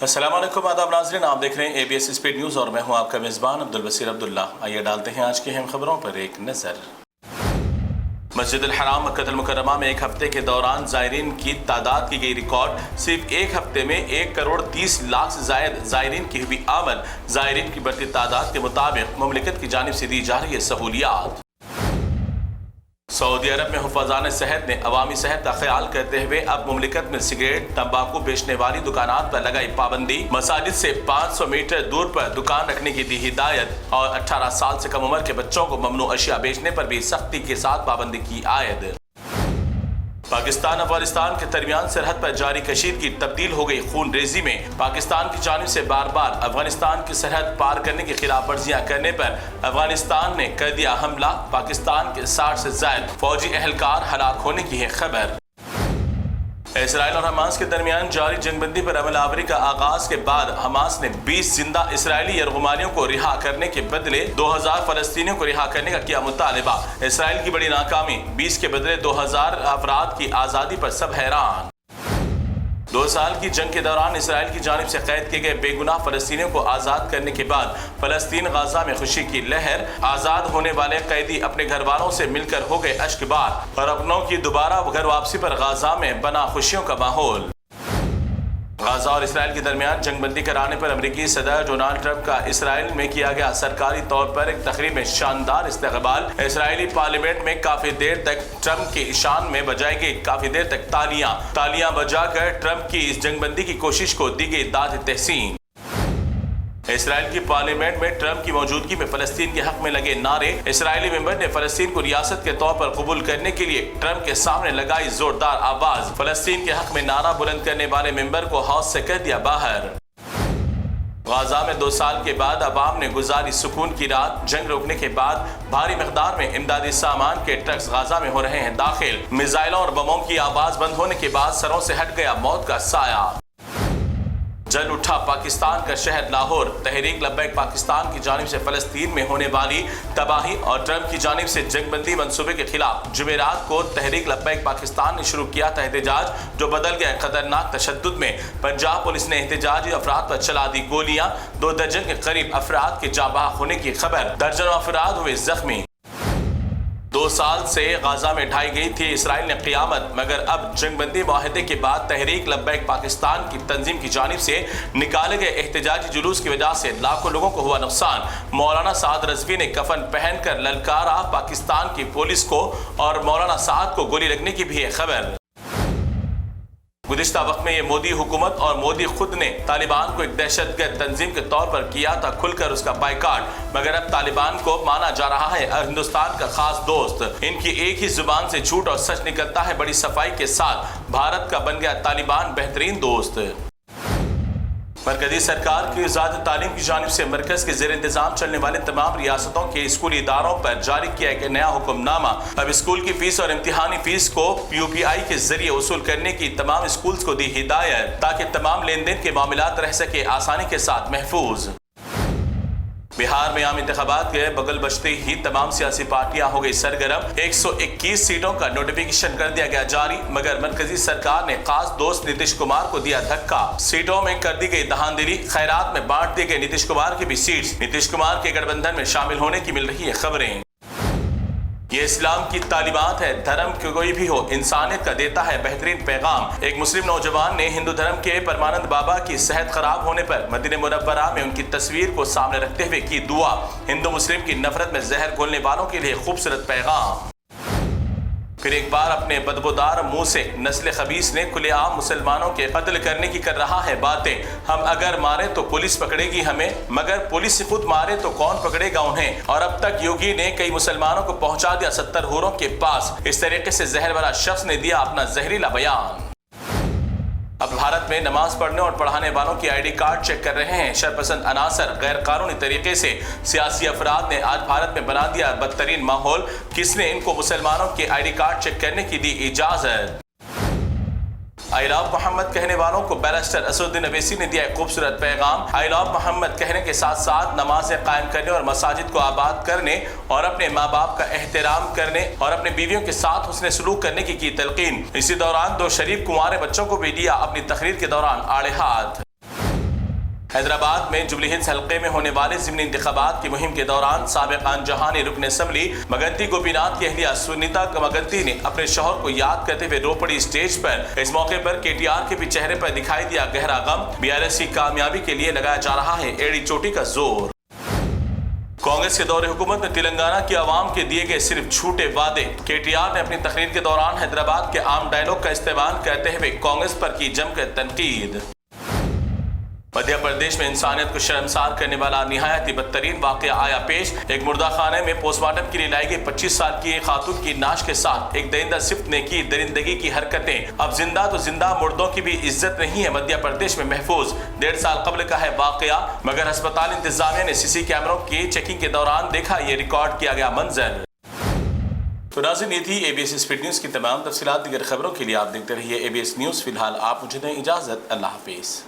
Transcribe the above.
السلام علیکم، آداب ناظرین، آپ دیکھ رہے ہیں ABS اسپیڈ نیوز اور میں ہوں آپ کا میزبان عبدالبصیر عبداللہ۔ آئیے ڈالتے ہیں آج کی اہم خبروں پر ایک نظر۔ مسجد الحرام مکہ المکرمہ میں ایک ہفتے کے دوران زائرین کی تعداد کی گئی ریکارڈ۔ صرف ایک ہفتے میں 1,30,00,000 سے زائد زائرین کی ہوئی آمد۔ زائرین کی بڑھتی تعداد کے مطابق مملکت کی جانب سے دی جا رہی ہے سہولیات۔ سعودی عرب میں حفاظان صحت نے عوامی صحت کا خیال کرتے ہوئے اب مملکت میں سگریٹ، تمباکو بیچنے والی دکانات پر لگائی پابندی۔ مساجد سے 500 میٹر دور پر دکان رکھنے کی دی ہدایت اور 18 سال سے کم عمر کے بچوں کو ممنوع اشیاء بیچنے پر بھی سختی کے ساتھ پابندی کی عائد۔ پاکستان افغانستان کے درمیان سرحد پر جاری کشیدگی تبدیل ہو گئی خون ریزی میں۔ پاکستان کی جانب سے بار بار افغانستان کی سرحد پار کرنے کی خلاف ورزیاں کرنے پر افغانستان نے کر دیا حملہ۔ پاکستان کے 60 سے زائد فوجی اہلکار ہلاک ہونے کی ہے خبر۔ اسرائیل اور حماس کے درمیان جاری جنگ بندی پر عمل آوری کا آغاز کے بعد حماس نے 20 زندہ اسرائیلی یرغمالیوں کو رہا کرنے کے بدلے 2000 فلسطینیوں کو رہا کرنے کا کیا مطالبہ۔ اسرائیل کی بڑی ناکامی، 20 کے بدلے 2000 افراد کی آزادی پر سب حیران۔ 2 سال کی جنگ کے دوران اسرائیل کی جانب سے قید کیے گئے بے گناہ فلسطینیوں کو آزاد کرنے کے بعد فلسطین غزہ میں خوشی کی لہر۔ آزاد ہونے والے قیدی اپنے گھر والوں سے مل کر ہو گئے اشک بار اور اپنوں کی دوبارہ گھر واپسی پر غزہ میں بنا خوشیوں کا ماحول۔ غزہ اور اسرائیل کے درمیان جنگ بندی کرانے پر امریکی صدر ڈونلڈ ٹرمپ کا اسرائیل میں کیا گیا سرکاری طور پر ایک تقریب میں شاندار استقبال۔ اسرائیلی پارلیمنٹ میں کافی دیر تک ٹرمپ کی شان میں بجائی گئی کافی دیر تک تالیاں بجا کر ٹرمپ کی اس جنگ بندی کی کوشش کو دی گئی داد تحسین۔ اسرائیل کی پارلیمنٹ میں ٹرمپ کی موجودگی میں فلسطین کے حق میں لگے نعرے۔ اسرائیلی ممبر نے فلسطین کو ریاست کے طور پر قبول کرنے کے لیے ٹرمپ کے سامنے لگائی زوردار آواز۔ فلسطین کے حق میں نعرہ بلند کرنے والے ممبر کو ہاؤس سے کر دیا باہر۔ غزہ میں 2 سال کے بعد عوام نے گزاری سکون کی رات۔ جنگ روکنے کے بعد بھاری مقدار میں امدادی سامان کے ٹرکس غزہ میں ہو رہے ہیں داخل۔ میزائلوں اور بموں کی آواز بند ہونے کے بعد سروں سے ہٹ گیا موت کا سایہ۔ جل اٹھا پاکستان کا شہر لاہور۔ تحریک لبیک پاکستان کی جانب سے فلسطین میں ہونے والی تباہی اور ٹرمپ کی جانب سے جنگ بندی منصوبے کے خلاف جمعرات کو تحریک لبیک پاکستان نے شروع کیا تھا احتجاج، جو بدل گیا خطرناک تشدد میں۔ پنجاب پولیس نے احتجاجی افراد پر چلا دی گولیاں۔ 2 درجن کے قریب افراد کے جاں بحق ہونے کی خبر، درجنوں افراد ہوئے زخمی۔ 2 سال سے غزہ میں ڈھائی گئی تھی اسرائیل نے قیامت، مگر اب جنگ بندی معاہدے کے بعد تحریک لبیک پاکستان کی تنظیم کی جانب سے نکالے گئے احتجاجی جلوس کی وجہ سے لاکھوں لوگوں کو ہوا نقصان۔ مولانا سعد رضوی نے کفن پہن کر للکارا پاکستان کی پولیس کو اور مولانا سعد کو گولی لگنے کی بھی ہے خبر۔ گزشتہ وقت میں یہ مودی حکومت اور مودی خود نے طالبان کو ایک دہشت گرد تنظیم کے طور پر کیا تھا کھل کر اس کا بائیکاٹ، مگر اب طالبان کو مانا جا رہا ہے ہندوستان کا خاص دوست۔ ان کی ایک ہی زبان سے جھوٹ اور سچ نکلتا ہے بڑی صفائی کے ساتھ۔ بھارت کا بن گیا طالبان بہترین دوست۔ مرکزی سرکار کی وزارت تعلیم کی جانب سے مرکز کے زیر انتظام چلنے والے تمام ریاستوں کے اسکولی اداروں پر جاری کیا ایک نیا حکم نامہ۔ اب اسکول کی فیس اور امتحانی فیس کو POPI کے ذریعے وصول کرنے کی تمام اسکولز کو دی ہدایت، تاکہ تمام لین دین کے معاملات رہ سکے آسانی کے ساتھ محفوظ۔ بہار میں عام انتخابات کے بغل بجتے ہی تمام سیاسی پارٹیاں ہو گئی سرگرم۔ 121 سیٹوں کا نوٹیفیکیشن کر دیا گیا جاری، مگر مرکزی سرکار نے خاص دوست نتیش کمار کو دیا دھکا۔ سیٹوں میں کر دی گئی دہاندلی، خیرات میں بانٹ دیے گئے نتیش کمار کی بھی سیٹس۔ نتیش کمار کے گٹھ بندھن میں شامل ہونے کی مل رہی ہے خبریں۔ یہ اسلام کی تعلیمات ہے، دھرم کوئی بھی ہو انسانیت کا دیتا ہے بہترین پیغام۔ ایک مسلم نوجوان نے ہندو دھرم کے پرمانند بابا کی صحت خراب ہونے پر مدینہ منورہ میں ان کی تصویر کو سامنے رکھتے ہوئے کی دعا۔ ہندو مسلم کی نفرت میں زہر گھولنے والوں کے لیے خوبصورت پیغام۔ پھر ایک بار اپنے بدبودار منہ سے نسل خبیث نے کھلے عام مسلمانوں کے قتل کرنے کی کر رہا ہے باتیں۔ ہم اگر مارے تو پولیس پکڑے گی ہمیں، مگر پولیس خود مارے تو کون پکڑے گا انہیں؟ اور اب تک یوگی نے کئی مسلمانوں کو پہنچا دیا 70 حوروں کے پاس۔ اس طریقے سے زہر بھرا شخص نے دیا اپنا زہریلا بیان۔ اب بھارت میں نماز پڑھنے اور پڑھانے والوں کی ID کارڈ چیک کر رہے ہیں شرپسند عناصر۔ غیر قانونی طریقے سے سیاسی افراد نے آج بھارت میں بنا دیا بدترین ماحول۔ کس نے ان کو مسلمانوں کے ID کارڈ چیک کرنے کی دی اجازت؟ آئی لو محمد کہنے والوں کو بیرسٹر اسدالدین اویسی نے دیا ایک خوبصورت پیغام۔ آئی لو محمد کہنے کے ساتھ ساتھ نمازیں قائم کرنے اور مساجد کو آباد کرنے اور اپنے ماں باپ کا احترام کرنے اور اپنے بیویوں کے ساتھ حسن سلوک کرنے کی تلقین۔ اسی دوران 2 شریف کنوارے بچوں کو بھی دیا اپنی تقریر کے دوران آڑے ہاتھ۔ حیدرآباد میں جبلی ہلز حلقے میں ہونے والے ضمنی انتخابات کی مہم کے دوران سابق خان جہانی رکن اسمبلی مگنتی گوپی ناتھ کی اہلیہ سنیتا مگنتی نے اپنے شوہر کو یاد کرتے ہوئے رو پڑی اسٹیج پر۔ اس موقع پر کے ٹی آر کے بھی چہرے پر دکھائی دیا گہرا غم۔ BRS کی کامیابی کے لیے لگایا جا رہا ہے ایڑی چوٹی کا زور۔ کانگریس کے دور حکومت میں تلنگانہ کی عوام کے دیے گئے صرف جھوٹے وعدے۔ کے ٹی آر نے اپنی تقریر کے دوران حیدرآباد کے عام ڈائلاگ کا استعمال کرتے ہوئے کانگریس پر کی جم کر تنقید۔ مدھیہ پردیش میں انسانیت کو شرمسار کرنے والا نہایت ہی بدترین واقعہ آیا پیش۔ ایک مردہ خانے میں پوسٹ مارٹم کے لیے لائی گئی 25 سال کی خاتون کی نعش کے ساتھ ایک درندہ صفت نے کی درندگی کی حرکتیں۔ اب زندہ تو زندہ، مردوں کی بھی عزت نہیں ہے مدھیہ پردیش میں محفوظ۔ 1.5 سال قبل کا ہے واقعہ، مگر ہسپتال انتظامیہ نے CC کیمروں کی چیکنگ کے دوران دیکھا یہ ریکارڈ کیا گیا منظر۔ تو ناظرین، یہ تھی ABS اسپیڈ نیوز کی تمام تفصیلات۔ دیگر خبروں کے لیے آپ دیکھتے رہیے ABS نیوز۔ فی الحال آپ مجھے دیں اجازت، اللہ حافظ۔